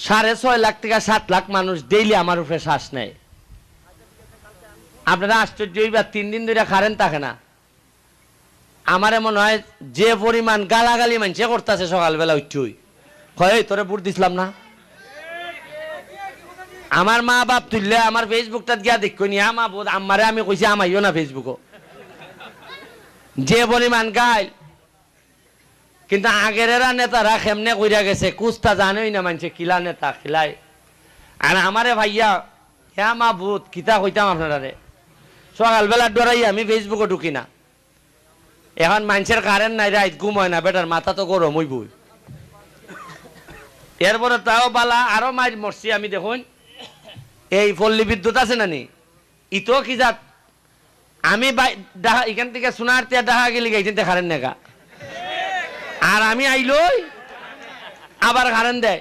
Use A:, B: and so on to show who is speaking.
A: 6.5 লাখ থেকে 7 লাখ মানুষ ডেইলি আমার উপরে শ্বাস নেয়। আপনারা আশ্চর্য হইবা 3 দিন ধরে কারেন্ট থাকে না। আমার মনে হয় যে পরিমাণ গালাগালি মানুষে করতেছে সকালবেলা উঠুই হয় তোরে বুট দিছিলাম না। আমার মা বাপ তুললে আমার ফেসবুকটা গিয়া দেখো নি আমা বোধ আমারে আমি কইছি আমাইও না ফেসবুকও যে পরিমাণ গাইল। কিন্তু আগের নেতারা কেমনে কইরা গেছে কুস্তা জানোই না মানুষে কিলা নেতা খিলাই। আর আমারে ভাইয়া হ্যাঁ মা ভূত কিতা কইতাম আপনারা সকালবেলা ডরাই আমি ফেসবুকে ঢুকি না। এখন মানুষের কারেন্ট নাই রাত ঘুম হয় না বেটার মাথা তো গরম হইবই। এরপরে তাও বালা আরো মার মরছি আমি দেখুন এই পল্লী বিদ্যুৎ আছে না নি ইতো কি জাত আমি এখান থেকে সোনার তিয়া ডাহা গেলি গাইতে কারেন্ট নেগা আর আমি আইলই আবার কারেন্ট দেয়।